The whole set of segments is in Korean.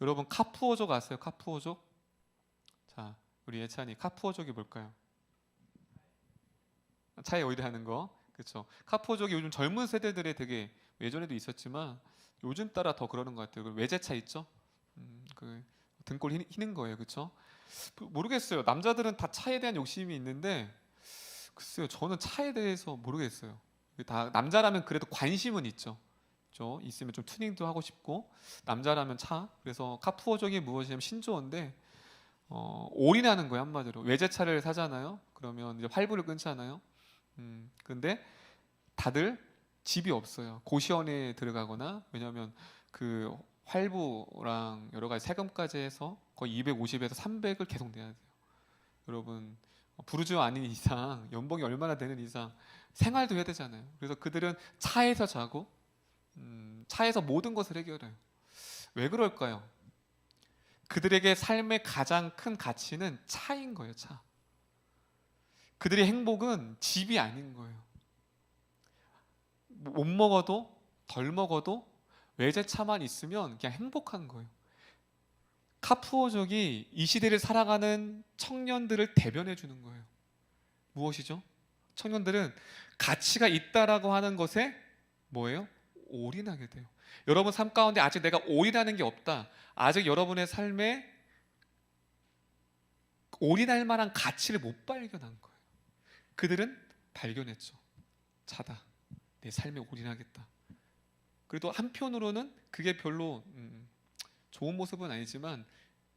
여러분 카푸어족 아세요? 카푸어족? 자, 우리 예찬이 카푸어족이 뭘까요? 차에 오일하는 거. 그렇죠. 카푸어족이 요즘 젊은 세대들의 되게 예전에도 있었지만 요즘 따라 더 그러는 것 같아요. 외제차 있죠? 그 등골 휘는 거예요. 그렇죠? 모르겠어요. 남자들은 다 차에 대한 욕심이 있는데 글쎄요. 저는 차에 대해서 모르겠어요. 다 남자라면 그래도 관심은 있죠. 그렇죠? 있으면 좀 튜닝도 하고 싶고 남자라면 차. 그래서 카푸어족이 무엇이냐면 신조어인데 올인하는 거예요. 한마디로 외제차를 사잖아요. 그러면 이제 활부를 끊잖아요. 근데 다들 집이 없어요. 고시원에 들어가거나 왜냐하면 그 활부랑 여러 가지 세금까지 해서 거의 250에서 300을 계속 내야 돼요. 여러분 부르주아 아닌 이상 연봉이 얼마나 되는 이상 생활도 해야 되잖아요. 그래서 그들은 차에서 자고 차에서 모든 것을 해결해요. 왜 그럴까요? 그들에게 삶의 가장 큰 가치는 차인 거예요. 차. 그들의 행복은 집이 아닌 거예요. 못 먹어도 덜 먹어도 외제차만 있으면 그냥 행복한 거예요. 카푸어족이 이 시대를 살아가는 청년들을 대변해 주는 거예요. 무엇이죠? 청년들은 가치가 있다라고 하는 것에 뭐예요? 올인하게 돼요. 여러분 삶 가운데 아직 내가 올인하는 게 없다. 아직 여러분의 삶에 올인할 만한 가치를 못 발견한 거예요. 그들은 발견했죠. 차다. 내 삶에 올인하겠다. 그래도 한편으로는 그게 별로 좋은 모습은 아니지만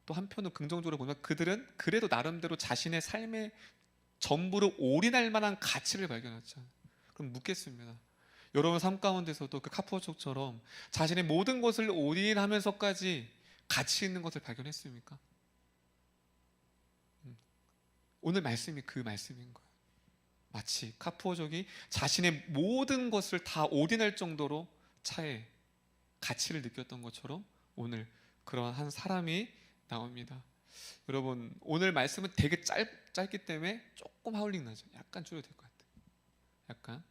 또 한편으로 긍정적으로 보면 그들은 그래도 나름대로 자신의 삶의 전부를 올인할 만한 가치를 발견했죠. 그럼 묻겠습니다. 여러분 삶 가운데서도 그 카푸어족처럼 자신의 모든 것을 올인하면서까지 가치 있는 것을 발견했습니까? 오늘 말씀이 그 말씀인 거예요. 마치 카푸어족이 자신의 모든 것을 다 올인할 정도로 차에 가치를 느꼈던 것처럼 오늘 그러한 한 사람이 나옵니다. 여러분 오늘 말씀은 되게 짧기 때문에 조금 하울링 나죠. 약간 줄여도 될 것 같아요. 약간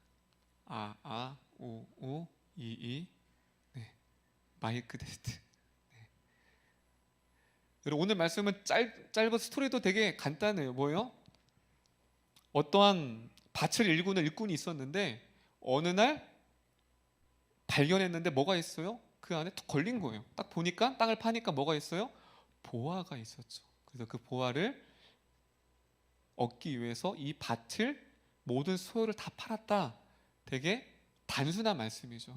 오, 이 네. 마이크 테스트. 네. 여러분 오늘 말씀은 짧은 스토리도 되게 간단해요. 뭐예요? 어떠한 밭을 일구는 일꾼이 있었는데 어느 날 발견했는데 뭐가 있어요? 그 안에 툭 걸린 거예요. 딱 보니까 땅을 파니까 뭐가 있어요? 보화가 있었죠. 그래서 그 보화를 얻기 위해서 이 밭을 모든 소유를 다 팔았다. 되게 단순한 말씀이죠.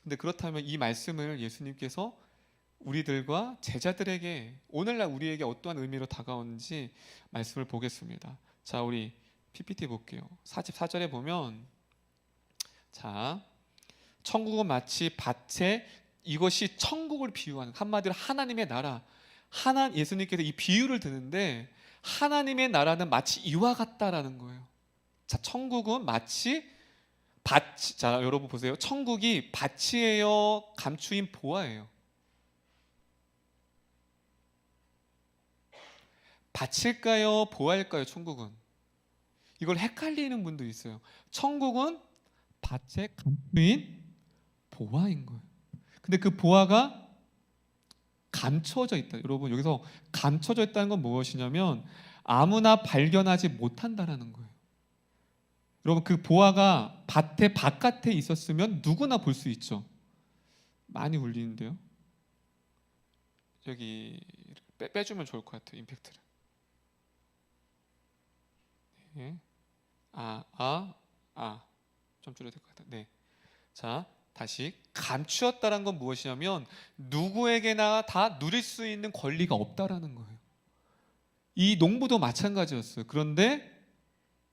근데 그렇다면 이 말씀을 예수님께서 우리들과 제자들에게 오늘날 우리에게 어떠한 의미로 다가오는지 말씀을 보겠습니다. 자, 우리 PPT 볼게요. 44절에 보면 자, 천국은 마치 밭에 이것이 천국을 비유하는 한마디로 하나님의 나라. 예수님께서 이 비유를 드는데 하나님의 나라는 마치 이와 같다라는 거예요. 자, 천국은 마치 밭. 자, 여러분 보세요. 천국이 밭이에요, 감추인 보화예요? 밭일까요, 보화일까요? 천국은 이걸 헷갈리는 분도 있어요. 천국은 밭에 감추인 보화인 거예요. 근데 그 보화가 감춰져 있다. 여러분 여기서 감춰져 있다는 건 무엇이냐면 아무나 발견하지 못한다라는 거예요. 여러분 그 보화가 밭의 바깥에 있었으면 누구나 볼 수 있죠. 많이 울리는데요. 여기 빼주면 좋을 것 같아요. 임팩트를. 네. 좀 줄여야 될 것 같아요. 네. 자, 다시 감추었다는 건 무엇이냐면 누구에게나 다 누릴 수 있는 권리가 없다라는 거예요. 이 농부도 마찬가지였어요. 그런데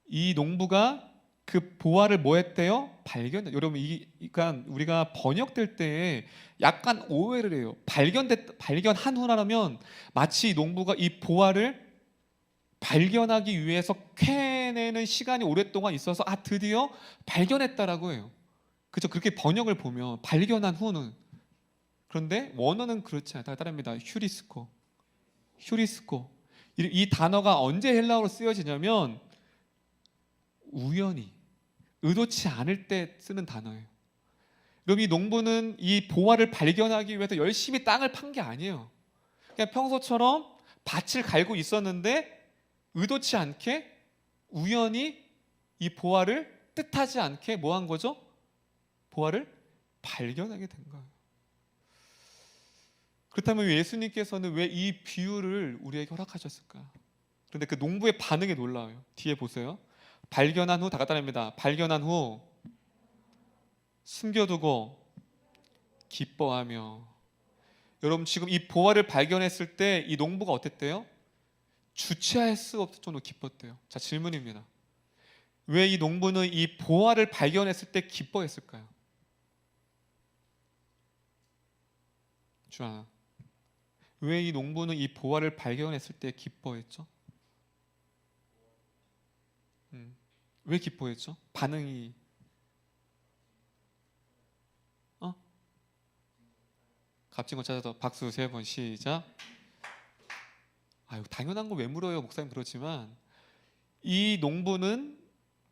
이 농부가 그 보화를 뭐 했대요? 여러분 그러니까 우리가 번역될 때 약간 오해를 해요. 발견한 후라면 마치 농부가 이 보화를 발견하기 위해서 캐내는 시간이 오랫동안 있어서 드디어 발견했다라고 해요. 그죠? 그렇게 번역을 보면 발견한 후는. 그런데 원어는 그렇지 않다. 다릅니다. 휴리스코. 이 단어가 언제 헬라어로 쓰여지냐면 우연히 의도치 않을 때 쓰는 단어예요. 그럼 이 농부는 이 보화를 발견하기 위해서 열심히 땅을 판 게 아니에요. 그냥 평소처럼 밭을 갈고 있었는데 의도치 않게 우연히 이 보화를 뜻하지 않게 뭐 한 거죠? 보화를 발견하게 된 거예요. 그렇다면 예수님께서는 왜 이 비유를 우리에게 허락하셨을까? 그런데 그 농부의 반응이 놀라워요. 뒤에 보세요. 발견한 후 다 따라합니다. 발견한 후 숨겨두고 기뻐하며. 여러분 지금 이 보화를 발견했을 때 이 농부가 어땠대요? 주체할 수 없을 정도로 기뻤대요. 자, 질문입니다. 왜 이 농부는 이 보화를 발견했을 때 기뻐했을까요? 주하나, 왜 이 농부는 이 보화를 발견했을 때 기뻐했죠? 왜 기뻐했죠? 반응이 값진 거 찾아서 박수 3번 시작. 아유, 당연한 걸 왜 물어요? 목사님 그렇지만 이 농부는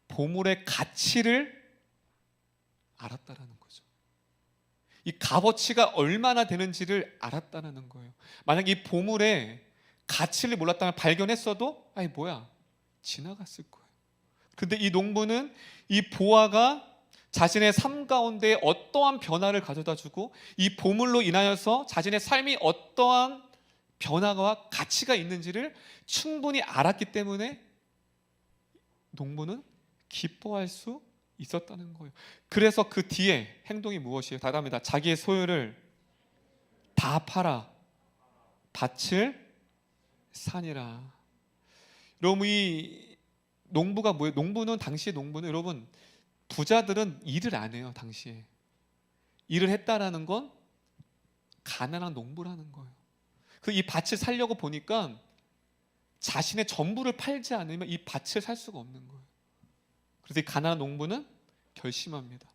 보물의 가치를 알았다라는 거죠. 이 값어치가 얼마나 되는지를 알았다는 거예요. 만약 이 보물의 가치를 몰랐다면 발견했어도 아이 뭐야 지나갔을 거예요. 근데 이 농부는 이 보화가 자신의 삶 가운데 어떠한 변화를 가져다 주고 이 보물로 인하여서 자신의 삶이 어떠한 변화와 가치가 있는지를 충분히 알았기 때문에 농부는 기뻐할 수 있었다는 거예요. 그래서 그 뒤에 행동이 무엇이에요? 다답니다. 자기의 소유를 다 팔아 밭을 사니라. 여러분 이 농부가 뭐예요? 농부는 당시의 농부는 여러분 부자들은 일을 안 해요. 당시에 일을 했다라는 건 가난한 농부라는 거예요. 그 이 밭을 살려고 보니까 자신의 전부를 팔지 않으면 이 밭을 살 수가 없는 거예요. 그래서 이 가난한 농부는 결심합니다.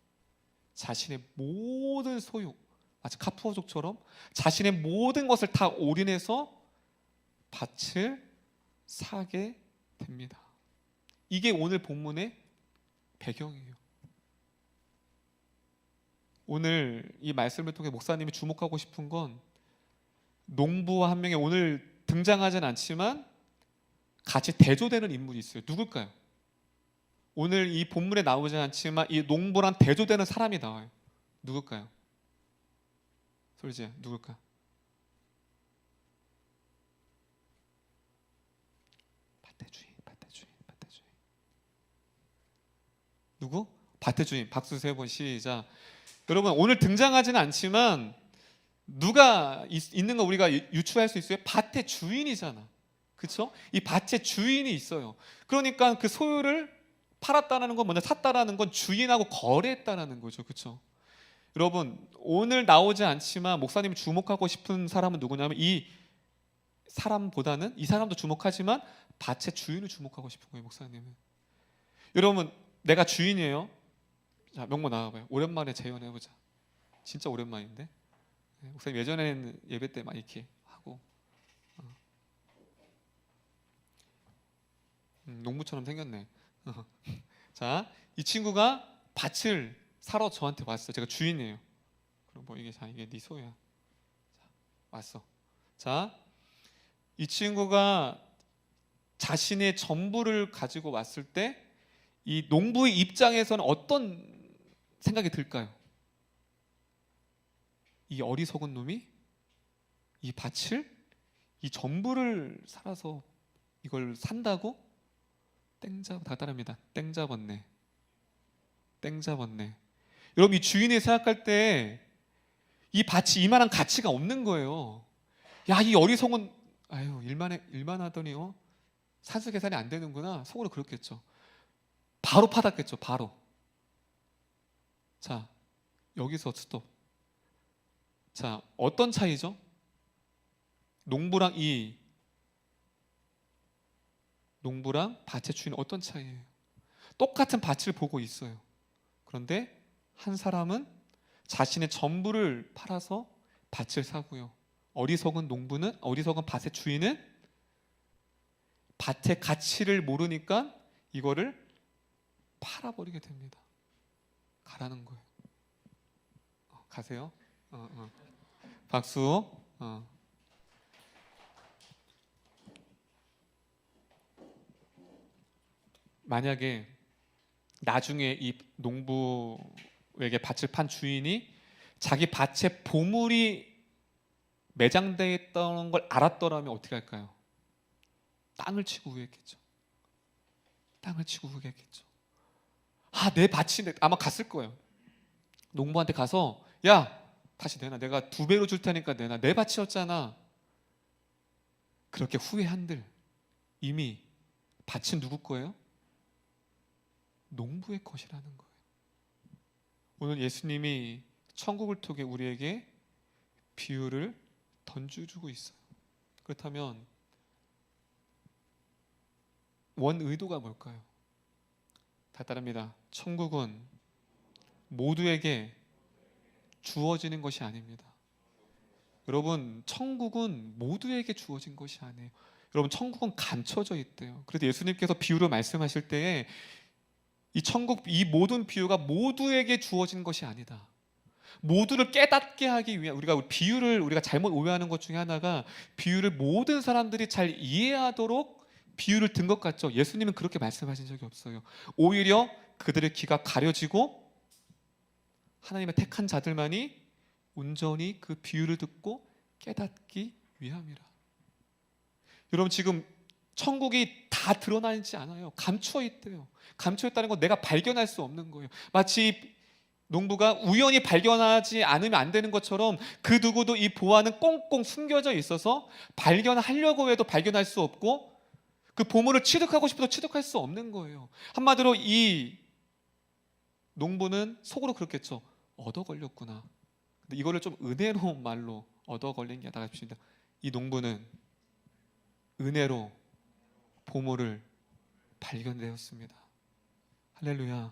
자신의 모든 소유, 마치 카푸어족처럼 자신의 모든 것을 다 올인해서 밭을 사게 됩니다. 이게 오늘 본문의 배경이에요. 오늘 이 말씀을 통해 목사님이 주목하고 싶은 건 농부와 한 명의 오늘 등장하진 않지만 같이 대조되는 인물이 있어요. 누굴까요? 오늘 이 본문에 나오지 않지만 이 농부랑 대조되는 사람이 나와요. 누굴까요? 솔지야, 누굴까? 밭의 주인. 누구? 밭의 주인. 박수 3번 시작. 여러분 오늘 등장하지는 않지만 누가 있는 거 우리가 유추할 수 있어요? 밭의 주인이잖아. 그렇죠? 이 밭의 주인이 있어요. 그러니까 그 소유를 팔았다는 건 먼저 샀다라는 건 주인하고 거래했다라는 거죠. 그렇죠? 여러분 오늘 나오지 않지만 목사님이 주목하고 싶은 사람은 누구냐면 이 사람보다는 이 사람도 주목하지만 밭의 주인을 주목하고 싶은 거예요. 목사님은. 여러분 내가 주인이에요. 자, 명모 나와봐요. 오랜만에 재연해보자. 진짜 오랜만인데. 목사님 예전에는 예배 때 많이 이렇게 하고 농부처럼 생겼네. 자, 이 친구가 밭을 사러 저한테 왔어요. 제가 주인이에요. 그럼 뭐 이게 네 소유야. 자, 왔어. 자, 이 친구가 자신의 전부를 가지고 왔을 때 이 농부의 입장에서는 어떤 생각이 들까요? 이 어리석은 놈이 이 밭을 이 전부를 살아서 이걸 산다고? 다 따릅니다. 땡 잡았네. 여러분 이 주인이 생각할 때 이 밭이 이만한 가치가 없는 거예요. 야, 이 어리석은 아유 일만 하더니 산수 계산이 안 되는구나. 속으로 그렇겠죠. 바로 받았겠죠. 바로. 자, 여기서 스톱. 자, 어떤 차이죠? 농부랑 밭의 주인은 어떤 차이예요? 똑같은 밭을 보고 있어요. 그런데 한 사람은 자신의 전부를 팔아서 밭을 사고요. 어리석은 밭의 주인은 밭의 가치를 모르니까 이거를 팔아버리게 됩니다. 가라는 거예요. 가세요. 박수. 만약에 나중에 이 농부에게 밭을 판 주인이 자기 밭에 보물이 매장되어 있다는 걸 알았더라면 어떻게 할까요? 땅을 치고 후회했겠죠. 땅을 치고 후회했겠죠. 내 밭이 아마 갔을 거예요. 농부한테 가서 야 다시 내놔, 내가 2배로 줄 테니까 내놔, 내 밭이었잖아. 그렇게 후회한들 이미 밭은 누구 거예요? 농부의 것이라는 거예요. 오늘 예수님이 천국을 통해 우리에게 비유를 던져주고 있어요. 그렇다면 원 의도가 뭘까요? 간단합니다. 천국은 모두에게 주어지는 것이 아닙니다. 여러분, 천국은 모두에게 주어진 것이 아니에요. 여러분, 천국은 감춰져 있대요. 그래서 예수님께서 비유를 말씀하실 때에 이 천국, 이 모든 비유가 모두에게 주어진 것이 아니다. 모두를 깨닫게 하기 위한, 우리가 잘못 오해하는 것 중에 하나가 비유를 모든 사람들이 잘 이해하도록 비유를 든 것 같죠. 예수님은 그렇게 말씀하신 적이 없어요. 오히려 그들의 귀가 가려지고 하나님의 택한 자들만이 온전히 그 비유를 듣고 깨닫기 위함이라. 여러분, 지금 천국이 다 드러나지 않아요. 감춰 있대요. 감춰 있다는 건 내가 발견할 수 없는 거예요. 마치 농부가 우연히 발견하지 않으면 안 되는 것처럼 그 누구도 이 보화는 꽁꽁 숨겨져 있어서 발견하려고 해도 발견할 수 없고 그 보물을 취득하고 싶어도 취득할 수 없는 거예요. 한마디로 이 농부는 속으로 그렇겠죠. 얻어 걸렸구나. 근데 이거를 좀 은혜로운 말로 얻어 걸린 게 아니라 이 농부는 은혜로 보물을 발견되었습니다. 할렐루야.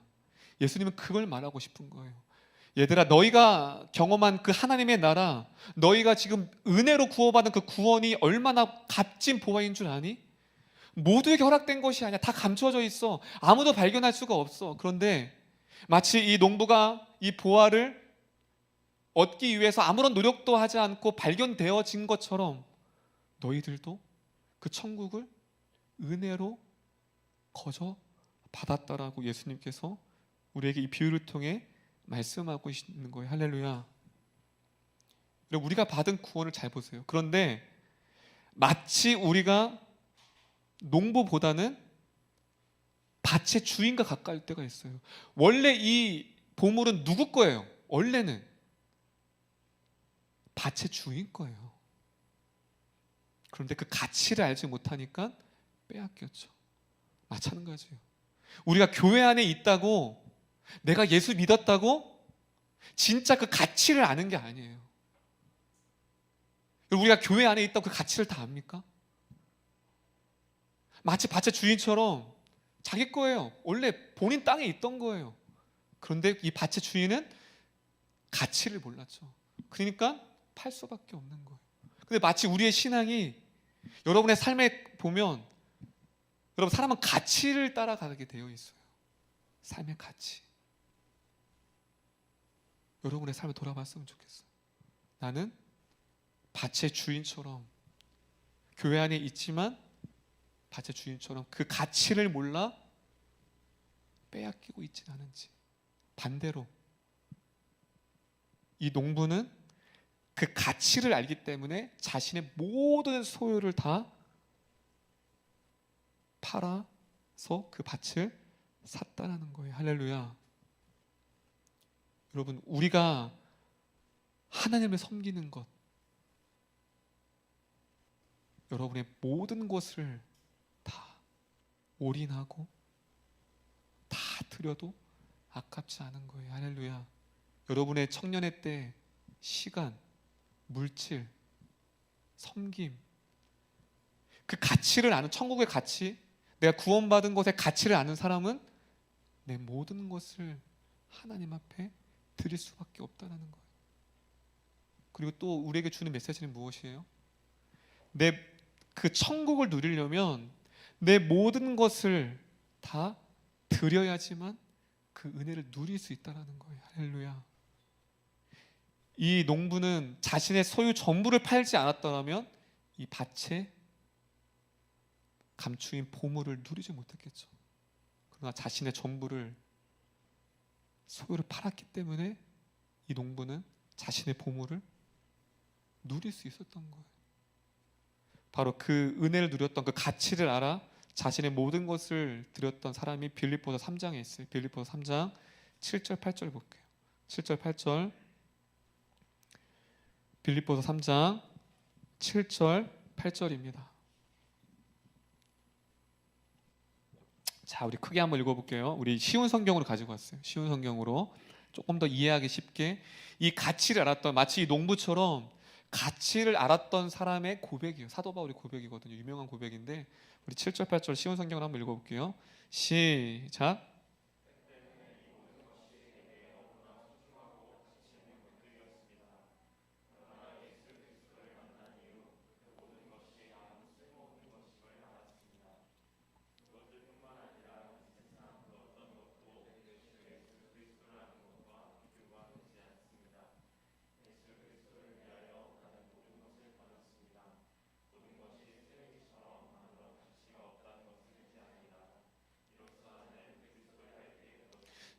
예수님은 그걸 말하고 싶은 거예요. 얘들아, 너희가 경험한 그 하나님의 나라, 너희가 지금 은혜로 구원받은 그 구원이 얼마나 값진 보화인 줄 아니? 모두에게 허락된 것이 아니야. 다 감춰져 있어. 아무도 발견할 수가 없어. 그런데 마치 이 농부가 이 보화를 얻기 위해서 아무런 노력도 하지 않고 발견되어진 것처럼 너희들도 그 천국을 은혜로 거저 받았다라고 예수님께서 우리에게 이 비유를 통해 말씀하고 있는 거예요. 할렐루야. 우리가 받은 구원을 잘 보세요. 그런데 마치 우리가 농부보다는 밭의 주인과 가까울 때가 있어요. 원래 이 보물은 누구 거예요? 원래는 밭의 주인 거예요. 그런데 그 가치를 알지 못하니까 빼앗겼죠. 마찬가지예요. 우리가 교회 안에 있다고, 내가 예수 믿었다고 진짜 그 가치를 아는 게 아니에요. 우리가 교회 안에 있다고 그 가치를 다 압니까? 마치 밭의 주인처럼 자기 거예요. 원래 본인 땅에 있던 거예요. 그런데 이 밭의 주인은 가치를 몰랐죠. 그러니까 팔 수밖에 없는 거예요. 근데 마치 우리의 신앙이, 여러분의 삶에 보면 여러분, 사람은 가치를 따라가게 되어 있어요. 삶의 가치. 여러분의 삶을 돌아봤으면 좋겠어요. 나는 밭의 주인처럼 교회 안에 있지만 밭의 주인처럼 그 가치를 몰라 빼앗기고 있진 않은지. 반대로 이 농부는 그 가치를 알기 때문에 자신의 모든 소유를 다 팔아서 그 밭을 샀다는 거예요. 할렐루야. 여러분, 우리가 하나님을 섬기는 것, 여러분의 모든 것을 다 올인하고 다 드려도 아깝지 않은 거예요. 할렐루야. 여러분의 청년의 때 시간, 물질, 섬김, 그 가치를 아는, 천국의 가치, 내가 구원받은 것의 가치를 아는 사람은 내 모든 것을 하나님 앞에 드릴 수밖에 없다는 거예요. 그리고 또 우리에게 주는 메시지는 무엇이에요? 내 그 천국을 누리려면 내 모든 것을 다 드려야지만 그 은혜를 누릴 수 있다는 거예요. 할렐루야. 이 농부는 자신의 소유 전부를 팔지 않았더라면 이 밭에 감추인 보물을 누리지 못했겠죠. 그러나 자신의 전부를 소유를 팔았기 때문에 이 농부는 자신의 보물을 누릴 수 있었던 거예요. 바로 그 은혜를 누렸던 그 가치를 알아 자신의 모든 것을 드렸던 사람이 빌립보서 3장에 있어요. 빌립보서 3장 7절 8절 볼게요. 7절 8절 빌립보서 3장 7절 8절입니다. 자, 우리 크게 한번 읽어볼게요. 우리 쉬운 성경으로 가지고 왔어요. 쉬운 성경으로 조금 더 이해하기 쉽게 이 가치를 알았던, 마치 이 농부처럼 가치를 알았던 사람의 고백이에요. 사도 바울의 고백이거든요. 유명한 고백인데 우리 7절 8절 쉬운 성경을 한번 읽어볼게요. 시작.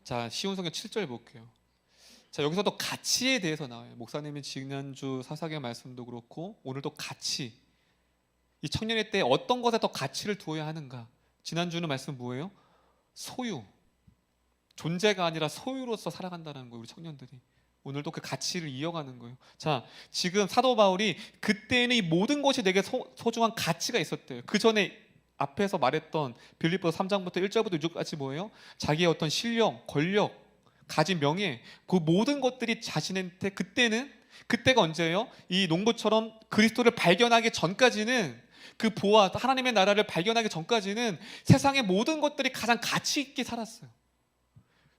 자, 쉬운 성경 7절 볼게요. 자, 여기서도 가치에 대해서 나와요. 목사님이 지난주 사사기의 말씀도 그렇고 오늘도 가치, 이 청년의 때 어떤 것에 더 가치를 두어야 하는가. 지난주는 말씀 뭐예요? 소유, 존재가 아니라 소유로서 살아간다는 거예요. 우리 청년들이 오늘도 그 가치를 이어가는 거예요. 자, 지금 사도 바울이 그때는 이 모든 것이 내게 소중한 가치가 있었대요. 그 전에 앞에서 말했던 빌립보서 3장부터 1절부터 6절까지 뭐예요? 자기의 어떤 실력, 권력, 가진 명예, 그 모든 것들이 자신한테 그때가 언제예요? 이 농부처럼 그리스도를 발견하기 전까지는, 그 보아 하나님의 나라를 발견하기 전까지는 세상의 모든 것들이 가장 가치 있게 살았어요.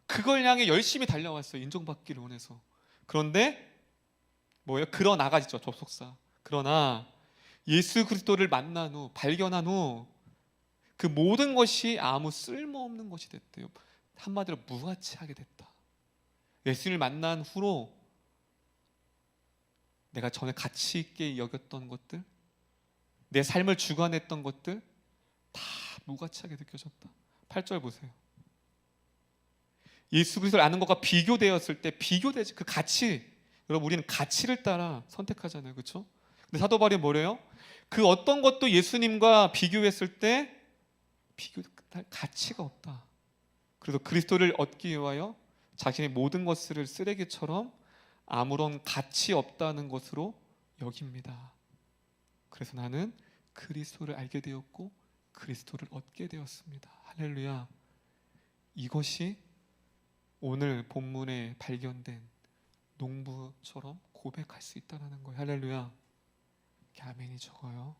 그걸 향해 열심히 달려왔어요. 인정받기를 원해서. 그런데 뭐예요? 그러나가죠. 접속사. 그러나 예수 그리스도를 만난 후, 발견한 후 그 모든 것이 아무 쓸모없는 것이 됐대요. 한마디로 무가치하게 됐다. 예수를 만난 후로 내가 전에 가치 있게 여겼던 것들, 내 삶을 주관했던 것들 다 무가치하게 느껴졌다. 8절 보세요. 예수 그리스도를 아는 것과 비교되었을 때, 비교되지, 그 가치, 여러분 우리는 가치를 따라 선택하잖아요. 그렇죠? 근데 사도 바울이 뭐래요? 그 어떤 것도 예수님과 비교했을 때 비교할 가치가 없다. 그래서 그리스도를 얻기 위하여 자신의 모든 것을 쓰레기처럼 아무런 가치 없다는 것으로 여깁니다. 그래서 나는 그리스도를 알게 되었고 그리스도를 얻게 되었습니다. 할렐루야. 이것이 오늘 본문에 발견된 농부처럼 고백할 수 있다는 거예요. 할렐루야. 아멘이 적어요.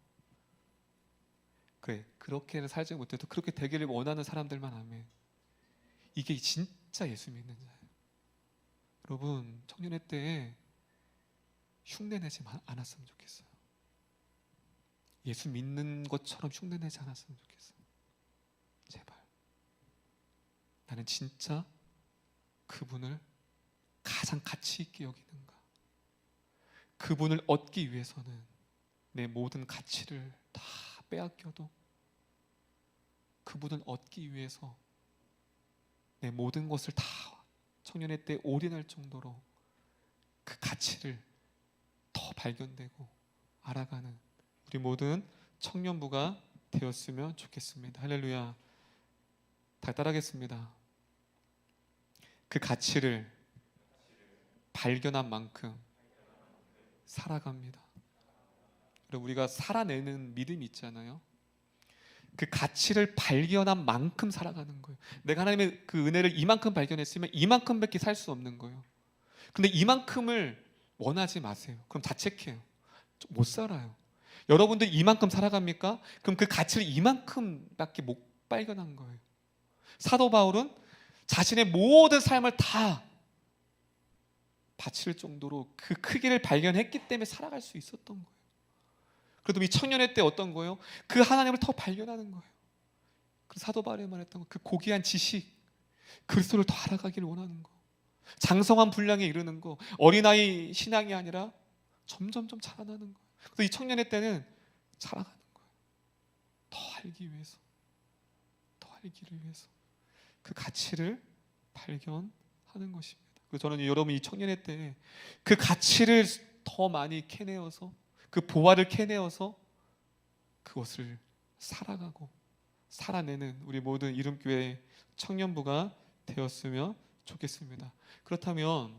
그래, 그렇게는 살지 못해도 그렇게 되기를 원하는 사람들만 아멘. 이게 진짜 예수 믿는 자예요. 여러분, 청년의 때에 흉내내지 않았으면 좋겠어요. 예수 믿는 것처럼 흉내내지 않았으면 좋겠어요. 제발. 나는 진짜 그분을 가장 가치 있게 여기는가. 그분을 얻기 위해서는 내 모든 가치를 다 빼앗겨도 그분을 얻기 위해서 내 모든 것을 다 청년의 때 올인할 정도로 그 가치를 더 발견되고 알아가는 우리 모든 청년부가 되었으면 좋겠습니다. 할렐루야. 다 따라하겠습니다. 그 가치를 발견한 만큼 살아갑니다. 우리가 살아내는 믿음이 있잖아요. 그 가치를 발견한 만큼 살아가는 거예요. 내가 하나님의 그 은혜를 이만큼 발견했으면 이만큼밖에 살 수 없는 거예요. 근데 이만큼을 원하지 마세요. 그럼 자책해요. 못 살아요. 여러분들 이만큼 살아갑니까? 그럼 그 가치를 이만큼밖에 못 발견한 거예요. 사도 바울은 자신의 모든 삶을 다 바칠 정도로 그 크기를 발견했기 때문에 살아갈 수 있었던 거예요. 그래도 이 청년의 때 어떤 거예요? 그 하나님을 더 발견하는 거예요. 그 사도 바울이 말했던 거, 그 고귀한 지식, 그리스도를 더 알아가기를 원하는 거, 장성한 분량에 이르는 거, 어린아이 신앙이 아니라 점점점 자라나는 거예요. 그래서 이 청년의 때는 자라가는 거예요. 더 알기 위해서, 더 알기를 위해서. 그 가치를 발견하는 것입니다. 그래서 저는 여러분 이 청년의 때에 그 가치를 더 많이 캐내어서, 그 보화를 캐내어서 그것을 살아가고 살아내는 우리 모든 이름교회 청년부가 되었으면 좋겠습니다. 그렇다면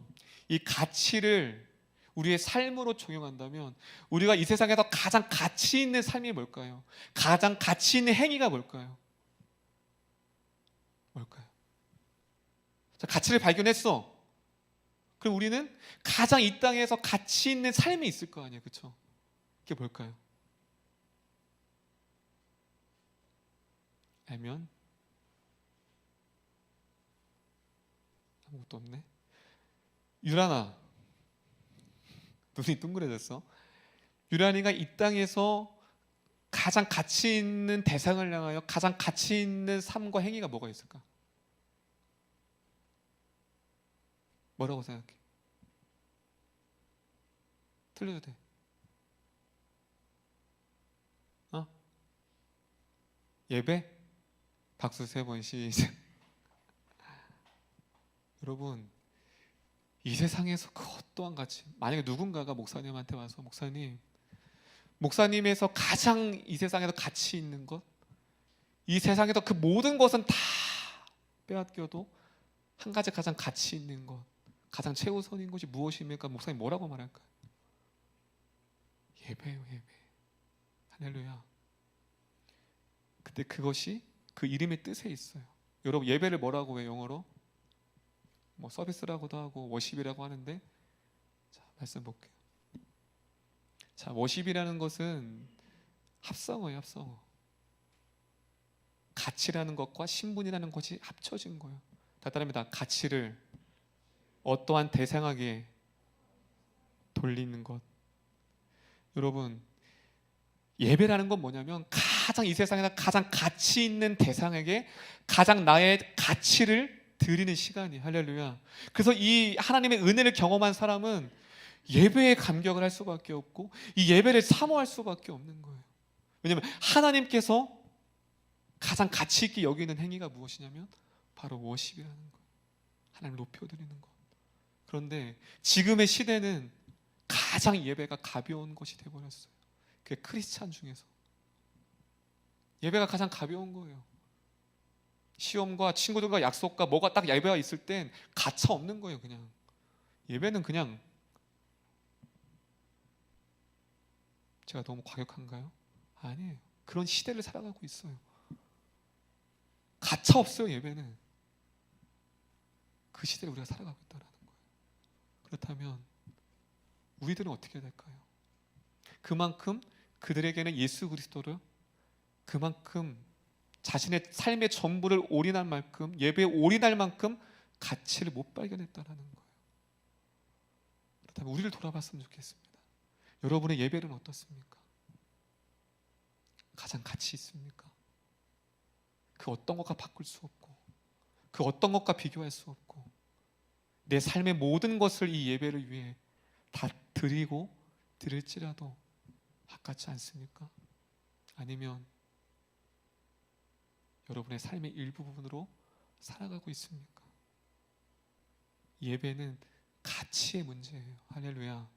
이 가치를 우리의 삶으로 적용한다면 우리가 이 세상에서 가장 가치 있는 삶이 뭘까요? 가장 가치 있는 행위가 뭘까요? 뭘까요? 자, 가치를 발견했어. 그럼 우리는 가장 이 땅에서 가치 있는 삶이 있을 거 아니에요, 그렇죠? 그게 뭘까요? 알면 아무것도 없네. 유란아, 눈이 둥그레졌어. 유란이가 이 땅에서 가장 가치 있는 대상을 향하여 가장 가치 있는 삶과 행위가 뭐가 있을까? 뭐라고 생각해? 틀려도 돼. 어? 예배? 박수 3번 시작. 여러분, 이 세상에서 그 어떠한 가치, 만약에 누군가가 목사님한테 와서 목사님에서 가장 이 세상에서 가치 있는 것, 이 세상에서 그 모든 것은 다 빼앗겨도 한 가지 가장 가치 있는 것, 가장 최우선인 것이 무엇입니까? 목사님 뭐라고 말할까요? 예배요, 예배. 할렐루야. 근데 그것이 그 이름의 뜻에 있어요. 여러분, 예배를 뭐라고 해요, 영어로? 뭐 서비스라고도 하고 워십이라고 하는데, 자, 말씀 볼게요. 자, 워십이라는 것은 합성어예요, 합성어. 가치라는 것과 신분이라는 것이 합쳐진 거예요. 다 따릅니다. 가치를 어떠한 대상에게 돌리는 것. 여러분, 예배라는 건 뭐냐면 가장 이 세상에서 가장 가치 있는 대상에게 가장 나의 가치를 드리는 시간이에요. 할렐루야. 그래서 이 하나님의 은혜를 경험한 사람은 예배에 감격을 할 수밖에 없고 이 예배를 사모할 수밖에 없는 거예요. 왜냐하면 하나님께서 가장 가치 있게 여기는 행위가 무엇이냐면 바로 워십이라는 거예요. 하나님을 높여드리는 것. 그런데 지금의 시대는 가장 예배가 가벼운 것이 되어버렸어요. 그게 크리스찬 중에서 예배가 가장 가벼운 거예요. 시험과 친구들과 약속과 뭐가 딱 예배가 있을 땐 가차 없는 거예요. 그냥 예배는 그냥, 제가 너무 과격한가요? 아니에요. 그런 시대를 살아가고 있어요. 가차 없어요. 예배는 그 시대를 우리가 살아가고 있다는 거예요. 그렇다면 우리들은 어떻게 해야 될까요? 그만큼 그들에게는 예수 그리스도를 그만큼 자신의 삶의 전부를 올인할 만큼, 예배에 올인할 만큼 가치를 못 발견했다는 거예요. 그렇다면 우리를 돌아봤으면 좋겠습니다. 여러분의 예배는 어떻습니까? 가장 가치 있습니까? 그 어떤 것과 바꿀 수 없고 그 어떤 것과 비교할 수 없고 내 삶의 모든 것을 이 예배를 위해 다 드리고 드릴지라도 아깝지 않습니까? 아니면 여러분의 삶의 일부분으로 살아가고 있습니까? 예배는 가치의 문제예요. 할렐루야.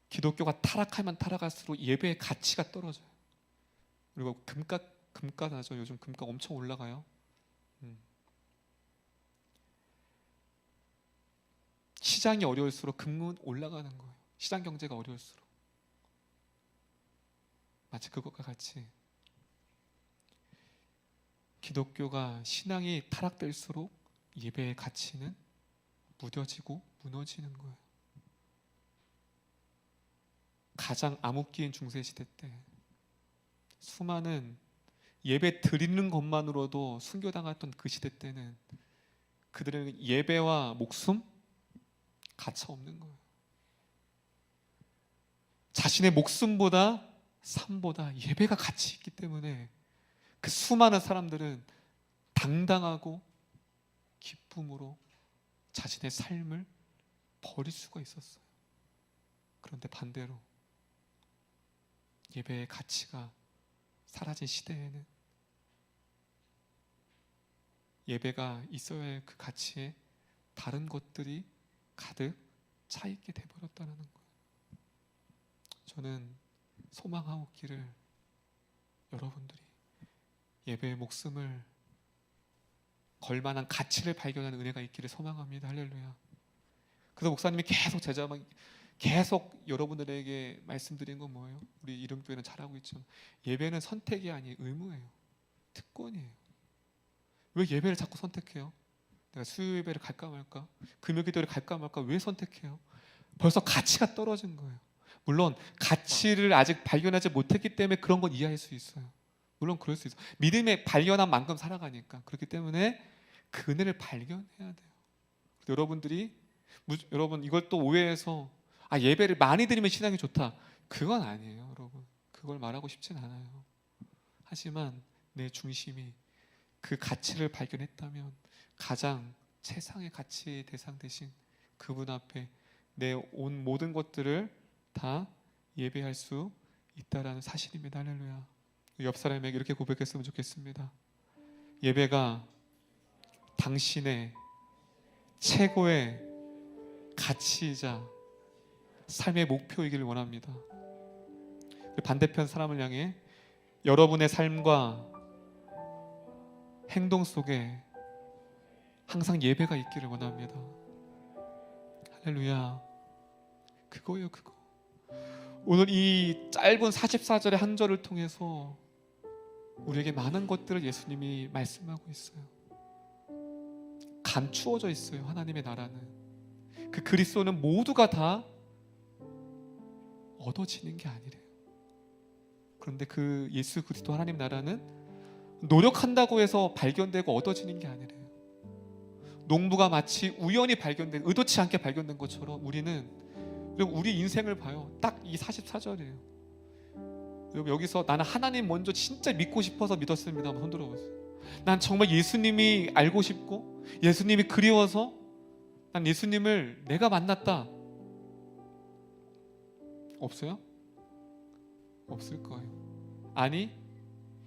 기독교가 타락하면 타락할수록 예배의 가치가 떨어져요. 그리고 금값 나죠. 요즘 금값 엄청 올라가요. 시장이 어려울수록 금은 올라가는 거예요. 시장 경제가 어려울수록. 마치 그것과 같이 기독교가 신앙이 타락될수록 예배의 가치는 무뎌지고 무너지는 거예요. 가장 암흑기인 중세시대 때 수많은 예배 드리는 것만으로도 순교당했던 그 시대 때는 그들의 예배와 목숨 가차 없는 거예요. 자신의 목숨보다 삶보다 예배가 가치 있기 때문에 그 수많은 사람들은 당당하고 기쁨으로 자신의 삶을 버릴 수가 있었어요. 그런데 반대로 예배의 가치가 사라진 시대에는 예배가 있어야 할 그 가치에 다른 것들이 가득 차 있게 돼버렸다는 거예요. 저는 소망하옵기를 여러분들이 예배의 목숨을 걸만한 가치를 발견하는 은혜가 있기를 소망합니다. 할렐루야. 그래서 목사님이 계속 여러분들에게 말씀드린 건 뭐예요? 우리 이름교회는 잘하고 있지만 예배는 선택이 아닌 의무예요. 특권이에요. 왜 예배를 자꾸 선택해요? 내가 수요 예배를 갈까 말까? 금요 기도를 갈까 말까? 왜 선택해요? 벌써 가치가 떨어진 거예요. 물론 가치를 아직 발견하지 못했기 때문에 그런 건 이해할 수 있어요. 물론 그럴 수 있어요. 믿음의 발견한 만큼 살아가니까. 그렇기 때문에 그 은혜를 발견해야 돼요. 여러분 이걸 또 오해해서 예배를 많이 드리면 신앙이 좋다. 그건 아니에요, 여러분. 그걸 말하고 싶진 않아요. 하지만 내 중심이 그 가치를 발견했다면 가장 최상의 가치의 대상 되신 그분 앞에 내 온 모든 것들을 다 예배할 수 있다라는 사실입니다. 할렐루야. 옆 사람에게 이렇게 고백했으면 좋겠습니다. 예배가 당신의 최고의 가치이자 삶의 목표이기를 원합니다. 반대편 사람을 향해 여러분의 삶과 행동 속에 항상 예배가 있기를 원합니다. 할렐루야. 그거예요, 그거. 오늘 이 짧은 44절의 한 절을 통해서 우리에게 많은 것들을 예수님이 말씀하고 있어요. 감추어져 있어요. 하나님의 나라는 그 그리스도는 모두가 다 얻어지는 게 아니래요. 그런데 그 예수 그리스도 하나님 나라는 노력한다고 해서 발견되고 얻어지는 게 아니래요. 농부가 마치 우연히 발견된, 의도치 않게 발견된 것처럼 우리 인생을 봐요. 딱 이 44절이에요. 여기서 나는 하나님 먼저 진짜 믿고 싶어서 믿었습니다. 한번 손 들어보세요. 난 정말 예수님이 알고 싶고 예수님이 그리워서 난 예수님을 내가 만났다. 없어요? 없을 거예요. 아니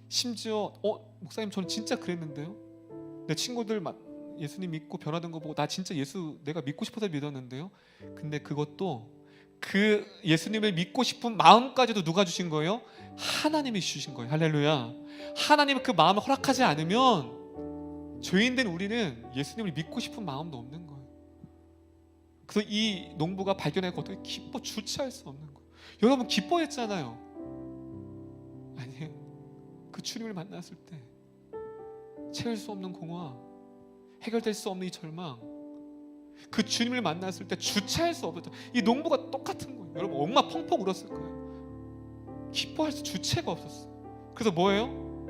심지어 목사님 저는 진짜 그랬는데요. 내 친구들 예수님 믿고 변화된 거 보고 나 진짜 예수 내가 믿고 싶어서 믿었는데요. 근데 그것도 그 예수님을 믿고 싶은 마음까지도 누가 주신 거예요? 하나님이 주신 거예요. 할렐루야. 하나님이 그 마음을 허락하지 않으면 죄인된 우리는 예수님을 믿고 싶은 마음도 없는 거예요. 그래서 이 농부가 발견하고 어떻게 기뻐 주체할 수 없는 거예요. 여러분 기뻐했잖아요. 아니에요. 그 주님을 만났을 때 채울 수 없는 공허, 해결될 수 없는 이 절망, 그 주님을 만났을 때 주체할 수 없었죠. 이 농부가 똑같은 거예요. 여러분 엉마 펑펑 울었을 거예요. 기뻐할 수 주체가 없었어요. 그래서 뭐예요?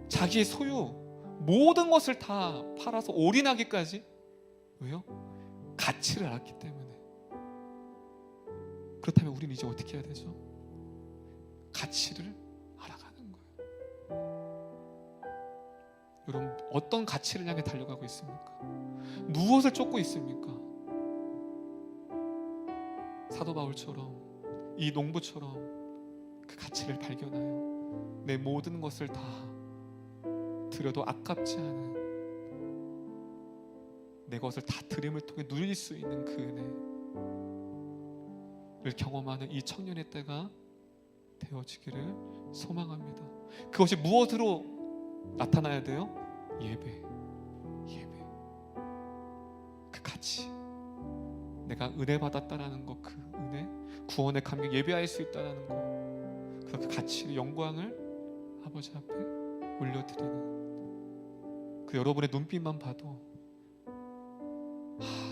자기의 소유 모든 것을 다 팔아서 올인하기까지. 왜요? 가치를 알았기 때문에. 그렇다면 우리는 이제 어떻게 해야 되죠? 가치를 알아가는 거예요. 여러분 어떤 가치를 향해 달려가고 있습니까? 무엇을 쫓고 있습니까? 사도 바울처럼 이 농부처럼 그 가치를 발견하여 내 모든 것을 다 드려도 아깝지 않은 내 것을 다 드림을 통해 누릴 수 있는 그 은혜를 경험하는 이 청년의 때가 되어지기를 소망합니다. 그것이 무엇으로 나타나야 돼요? 예배. 그 가치, 내가 은혜 받았다라는 것, 그 은혜, 구원의 감격, 예배할 수 있다라는 것, 그래서 그 가치의 영광을 아버지 앞에 올려드리는 그 여러분의 눈빛만 봐도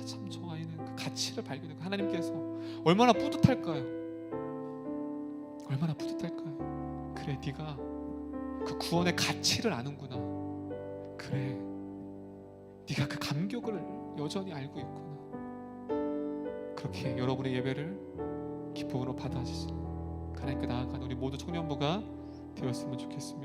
참 저 아이는 그 가치를 발견하고 하나님께서 얼마나 뿌듯할까요? 얼마나 뿌듯할까요? 그래, 네가 그 구원의 가치를 아는구나. 그래, 네가 그 감격을 여전히 알고 있구나. 그렇게 여러분의 예배를 기쁨으로 받아주시는 하나님께 나아가는 우리 모두 청년부가 되었으면 좋겠습니다.